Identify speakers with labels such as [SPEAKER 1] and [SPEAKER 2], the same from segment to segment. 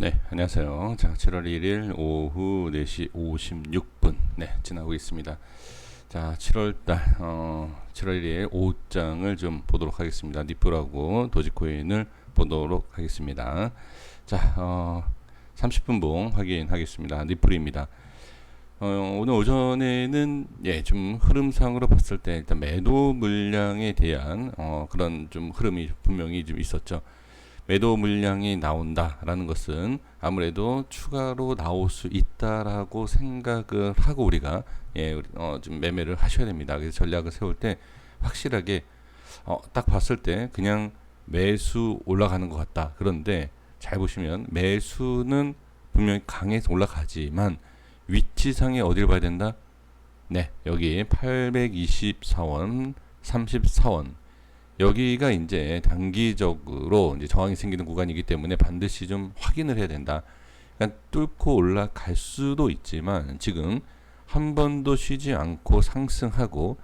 [SPEAKER 1] 네, 안녕하세요. 자, 7월 1일 오후 4시 56분 지나고 있습니다. 자, 7월 1일 오후장을 좀 보도록 하겠습니다. 니플하고 도지코인을 보도록 하겠습니다. 자, 30분 봉 확인하겠습니다. 니플입니다. 오늘 오전에는 좀 흐름상으로 봤을 때 일단 매도 물량에 대한 그런 좀 흐름이 분명히 좀 있었죠. 매도 물량이 나온다라는 것은 아무래도 추가로 나올 수 있다라고 생각을 하고 우리가 좀 매매를 하셔야 됩니다. 그래서 전략을 세울 때 확실하게 딱 봤을 때 그냥 매수 올라가는 것 같다. 그런데 잘 보시면 매수는 분명히 강해서 올라가지만 위치상에 어디를 봐야 된다? 네, 여기 824원, 34원. 여기가 이제 단기적으로 이제 저항이 생기는 구간이기 때문에 반드시 좀 확인을 해야 된다. 그러니까 뚫고 올라갈 수도 있지만 지금 한 번도 쉬지 않고 상승하고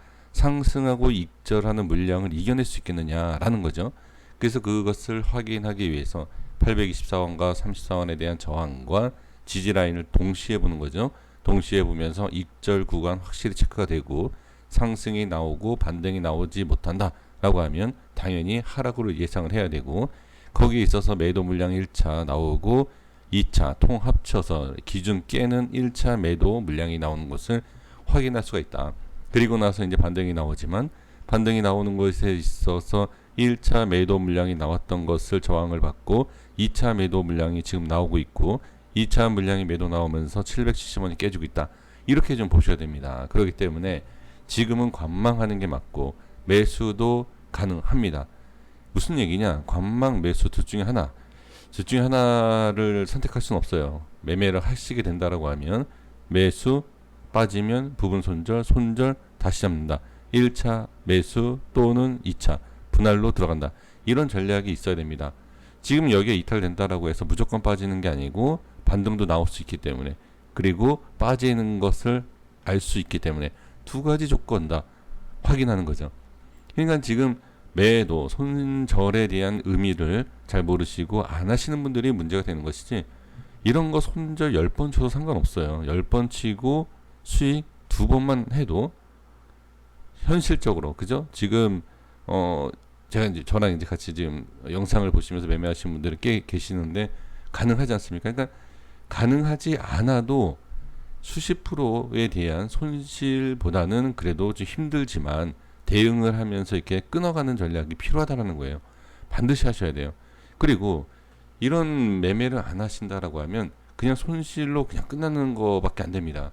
[SPEAKER 1] 익절하는 물량을 이겨낼 수 있겠느냐라는 거죠. 그래서 그것을 확인하기 위해서 824원과 34원에 대한 저항과 지지 라인을 동시에 보는 거죠. 동시에 보면서 익절 구간 확실히 체크가 되고 상승이 나오고 반등이 나오지 못한다 라고 하면 당연히 하락으로 예상을 해야 되고, 거기에 있어서 매도 물량 1차 나오고 2차 통 합쳐서 기준 깨는 1차 매도 물량이 나오는 것을 확인할 수가 있다. 그리고 나서 이제 반등이 나오지만 반등이 나오는 것에 있어서 1차 매도 물량이 나왔던 것을 저항을 받고 2차 매도 물량이 지금 나오고 있고 2차 물량이 매도 나오면서 770원이 깨지고 있다. 이렇게 좀 보셔야 됩니다. 그렇기 때문에 지금은 관망하는 게 맞고 매수도 가능합니다. 무슨 얘기냐? 관망, 매수 둘 중에 하나를 선택할 수는 없어요. 매매를 하시게 된다라고 하면 매수 빠지면 부분 손절 다시 잡는다. 1차 매수 또는 2차 분할로 들어간다. 이런 전략이 있어야 됩니다. 지금 여기에 이탈된다라고 해서 무조건 빠지는 게 아니고 반등도 나올 수 있기 때문에, 그리고 빠지는 것을 알 수 있기 때문에 두 가지 조건 다 확인하는 거죠. 그러니까 지금 매도, 손절에 대한 의미를 잘 모르시고 안 하시는 분들이 문제가 되는 것이지, 이런 거 손절 10번 쳐도 상관없어요. 10번 치고 수익 2번만 해도 현실적으로, 그죠? 지금 제가 이제 저랑 이제 같이 지금 영상을 보시면서 매매하시는 분들이 꽤 계시는데 가능하지 않습니까? 그러니까 가능하지 않아도 수십 프로에 대한 손실보다는 그래도 좀 힘들지만 대응을 하면서 이렇게 끊어가는 전략이 필요하다라는 거예요. 반드시 하셔야 돼요. 그리고 이런 매매를 안 하신다라고 하면 그냥 손실로 그냥 끝나는 거밖에 안 됩니다.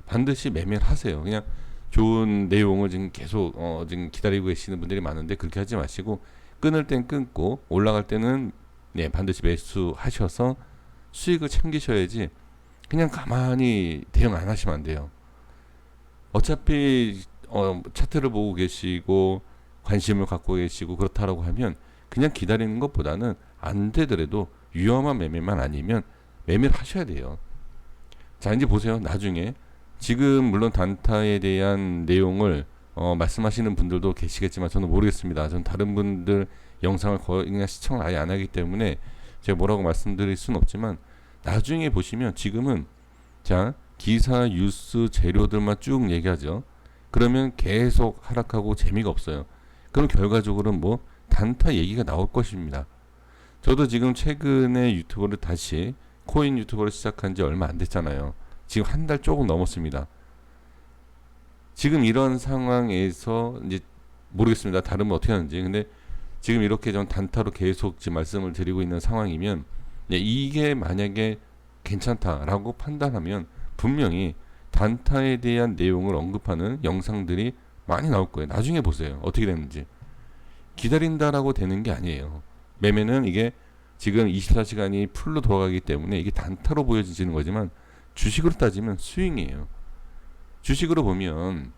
[SPEAKER 1] 반드시 매매를 하세요. 그냥 좋은 내용을 지금 계속 지금 기다리고 계시는 분들이 많은데 그렇게 하지 마시고, 끊을 땐 끊고 올라갈 때는 반드시 매수하셔서 수익을 챙기셔야지 그냥 가만히 대응 안 하시면 안 돼요. 어차피 차트를 보고 계시고 관심을 갖고 계시고 그렇다라고 하면 그냥 기다리는 것보다는 안 되더라도 위험한 매매만 아니면 매매를 하셔야 돼요. 자, 이제 보세요. 나중에 지금 물론 단타에 대한 내용을 말씀하시는 분들도 계시겠지만 저는 모르겠습니다. 저는 다른 분들 영상을 거의 그냥 시청을 아예 안 하기 때문에 제가 뭐라고 말씀드릴 수는 없지만, 나중에 보시면 지금은 자, 기사, 뉴스, 재료들만 쭉 얘기하죠. 그러면 계속 하락하고 재미가 없어요. 그럼 결과적으로는 뭐 단타 얘기가 나올 것입니다. 저도 지금 최근에 유튜버를 다시 코인 유튜버를 시작한 지 얼마 안 됐잖아요. 지금 한 달 조금 넘었습니다. 지금 이런 상황에서 이제 모르겠습니다. 다른 분 어떻게 하는지. 근데 지금 이렇게 좀 단타로 계속 지금 말씀을 드리고 있는 상황이면 이게 만약에 괜찮다라고 판단하면 분명히 단타에 대한 내용을 언급하는 영상들이 많이 나올 거예요. 나중에 보세요. 어떻게 되는지. 기다린다라고 되는 게 아니에요. 매매는 이게 지금 24시간이 풀로 돌아가기 때문에 이게 단타로 보여지는 거지만 주식으로 따지면 스윙이에요. 주식으로 보면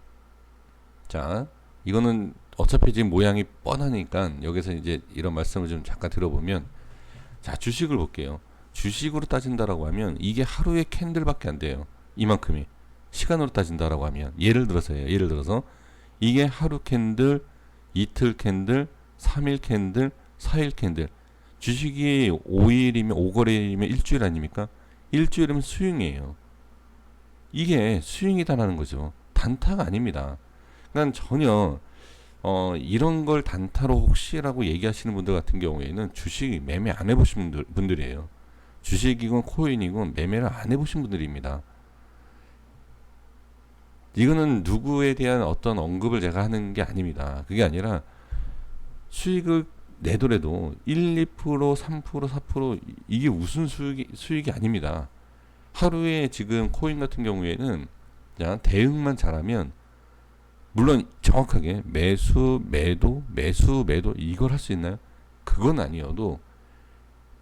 [SPEAKER 1] 자, 이거는 어차피 지금 모양이 뻔하니까 여기서 이제 이런 말씀을 좀 잠깐 들어보면, 자, 주식을 볼게요. 주식으로 따진다라고 하면 이게 하루의 캔들밖에 안 돼요. 이만큼이. 시간으로 따진다라고 하면 예를 들어서 이게 하루 캔들, 이틀 캔들, 3일 캔들, 4일 캔들. 주식이 5일이면 5거래일이면 일주일 아닙니까? 일주일이면 수익이에요. 이게 수익이다라는 거죠. 단타가 아닙니다. 그러니까 전혀 이런 걸 단타로 혹시라고 얘기하시는 분들 같은 경우에는 주식 매매 안 해보신 분들이에요. 주식이건 코인이건 매매를 안 해보신 분들입니다. 이거는 누구에 대한 어떤 언급을 제가 하는 게 아닙니다. 그게 아니라 수익을 내더라도 1, 2%, 3%, 4% 이게 무슨 수익이 아닙니다. 하루에 지금 코인 같은 경우에는 그냥 대응만 잘하면 물론 정확하게 매수, 매도, 매수, 매도 이걸 할 수 있나요? 그건 아니어도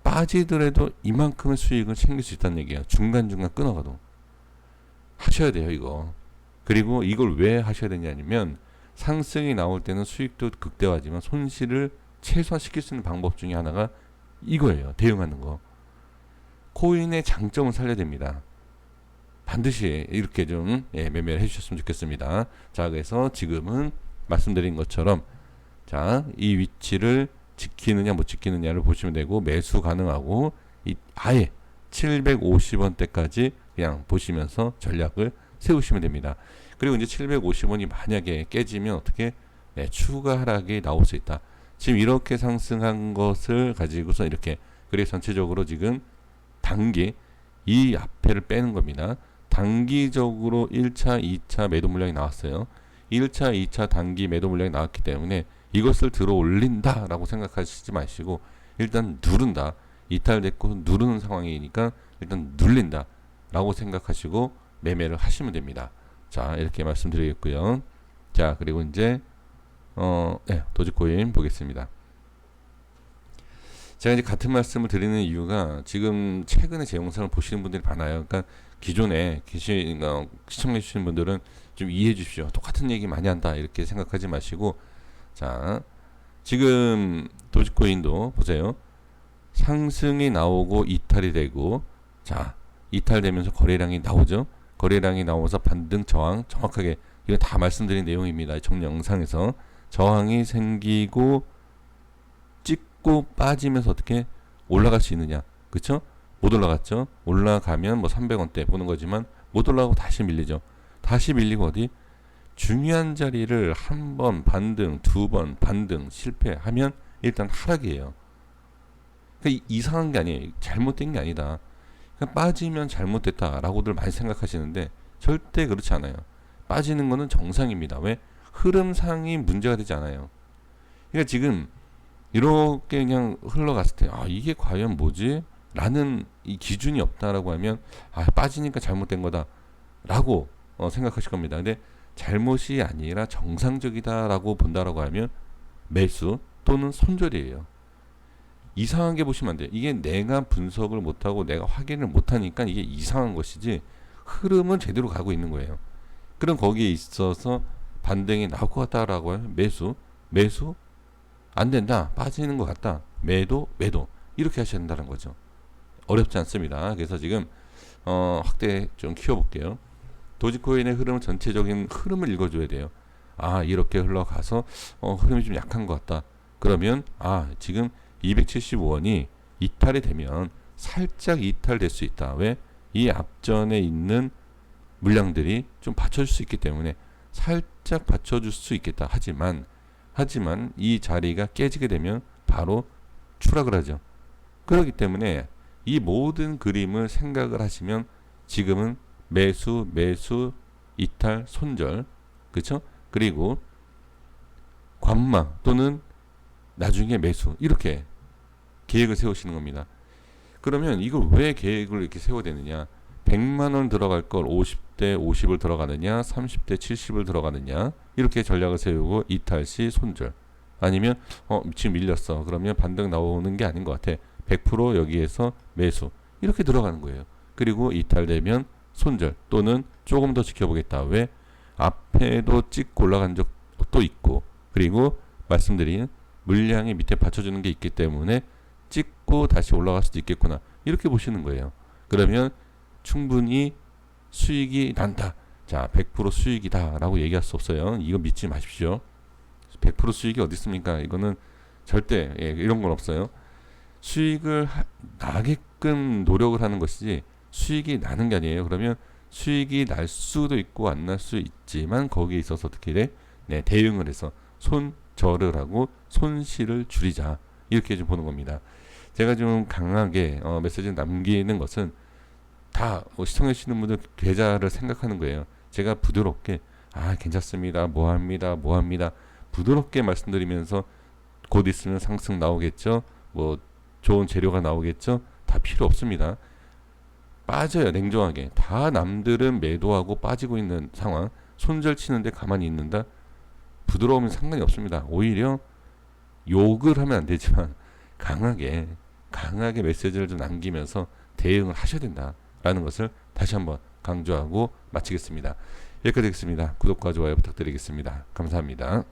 [SPEAKER 1] 빠지더라도 이만큼의 수익을 챙길 수 있다는 얘기예요. 중간중간 끊어가도. 하셔야 돼요, 이거. 그리고 이걸 왜 하셔야 되냐면 상승이 나올 때는 수익도 극대화하지만 손실을 최소화시킬 수 있는 방법 중에 하나가 이거예요. 대응하는 거. 코인의 장점을 살려야 됩니다. 반드시 이렇게 좀 매매를 해주셨으면 좋겠습니다. 자, 그래서 지금은 말씀드린 것처럼 자, 이 위치를 지키느냐 못 지키느냐를 보시면 되고 매수 가능하고 아예 750원대까지 그냥 보시면서 전략을 세우시면 됩니다. 그리고 이제 750원이 만약에 깨지면 어떻게 추가 하락이 나올 수 있다. 지금 이렇게 상승한 것을 가지고서 이렇게 그리고 전체적으로 지금 단기 이 앞에를 빼는 겁니다. 단기적으로 1차, 2차 매도 물량이 나왔어요. 1차, 2차 단기 매도 물량이 나왔기 때문에 이것을 들어 올린다 라고 생각하시지 마시고 일단 누른다. 이탈됐고 누르는 상황이니까 일단 눌린다 라고 생각하시고 매매를 하시면 됩니다. 자, 이렇게 말씀드리겠고요. 자, 그리고 이제 도지코인 보겠습니다. 제가 이제 같은 말씀을 드리는 이유가 지금 최근에 제 영상을 보시는 분들이 많아요. 그러니까 기존에 시청해 주시는 분들은 좀 이해해 주십시오. 똑같은 얘기 많이 한다 이렇게 생각하지 마시고 자, 지금 도지코인도 보세요. 상승이 나오고 이탈이 되고 자, 이탈되면서 거래량이 나오죠. 거래량이 나오면서 반등 저항 정확하게 이거 다 말씀드린 내용입니다. 전 영상에서 저항이 생기고 찍고 빠지면서 어떻게 올라갈 수 있느냐, 그쵸? 못 올라갔죠. 올라가면 뭐 300원대 보는 거지만 못 올라가고 다시 밀리죠. 다시 밀리고 어디 중요한 자리를 한 번 반등, 두 번 반등 실패하면 일단 하락이에요. 그러니까 이상한 게 아니에요. 잘못된 게 아니다. 그러니까 빠지면 잘못됐다라고들 많이 생각하시는데 절대 그렇지 않아요. 빠지는 거는 정상입니다. 왜? 흐름상이 문제가 되지 않아요. 그러니까 지금 이렇게 그냥 흘러갔을 때 이게 과연 뭐지? 라는 이 기준이 없다라고 하면 빠지니까 잘못된 거다 라고 생각하실 겁니다. 근데 잘못이 아니라 정상적이다라고 본다라고 하면 매수 또는 손절이에요. 이상한 게 보시면 안 돼요. 이게 내가 분석을 못하고 내가 확인을 못하니까 이게 이상한 것이지 흐름은 제대로 가고 있는 거예요. 그럼 거기에 있어서 반등이 나올 것 같다라고 하면 매수 안 된다, 빠지는 것 같다, 매도 이렇게 하셔야 된다는 거죠. 어렵지 않습니다. 그래서 지금 확대 좀 키워볼게요. 도지코인의 흐름은 전체적인 흐름을 읽어줘야 돼요. 이렇게 흘러가서 흐름이 좀 약한 것 같다. 그러면 지금 275원이 이탈이 되면 살짝 이탈될 수 있다. 왜? 이 앞전에 있는 물량들이 좀 받쳐줄 수 있기 때문에 살짝 받쳐줄 수 있겠다. 하지만 이 자리가 깨지게 되면 바로 추락을 하죠. 그렇기 때문에 이 모든 그림을 생각을 하시면 지금은 매수, 이탈, 손절, 그렇죠? 그리고 관망 또는 나중에 매수 이렇게 계획을 세우시는 겁니다. 그러면 이걸 왜 계획을 이렇게 세워야 되느냐? 100만원 들어갈 걸 50대 50을 들어가느냐, 30대 70을 들어가느냐, 이렇게 전략을 세우고 이탈 시 손절. 아니면 지금 밀렸어. 그러면 반등 나오는 게 아닌 것 같아. 100% 여기에서 매수. 이렇게 들어가는 거예요. 그리고 이탈되면 손절 또는 조금 더 지켜보겠다. 왜? 앞에도 찍고 올라간 적도 있고, 그리고 말씀드린 물량이 밑에 받쳐주는 게 있기 때문에 찍고 다시 올라갈 수도 있겠구나. 이렇게 보시는 거예요. 그러면 충분히 수익이 난다. 자, 100% 수익이다 라고 얘기할 수 없어요. 이거 믿지 마십시오. 100% 수익이 어디 있습니까? 이거는 절대 이런 건 없어요. 수익을 나게끔 노력을 하는 것이지 수익이 나는 게 아니에요. 그러면 수익이 날 수도 있고 안 날 수 있지만 거기에 있어서 어떻게 돼? 네, 대응을 해서 손절을 하고 손실을 줄이자 이렇게 좀 보는 겁니다. 제가 좀 강하게 메시지를 남기는 것은 다 시청해 주시는 분들 계좌를 생각하는 거예요. 제가 부드럽게 괜찮습니다. 뭐 합니다. 부드럽게 말씀드리면서 곧 있으면 상승 나오겠죠. 뭐 좋은 재료가 나오겠죠. 다 필요 없습니다. 빠져요. 냉정하게. 다 남들은 매도하고 빠지고 있는 상황. 손절 치는데 가만히 있는다. 부드러우면 상관이 없습니다. 오히려 욕을 하면 안 되지만 강하게 메시지를 좀 남기면서 대응을 하셔야 된다라는 것을 다시 한번 강조하고 마치겠습니다. 여기까지 하겠습니다. 구독과 좋아요 부탁드리겠습니다. 감사합니다.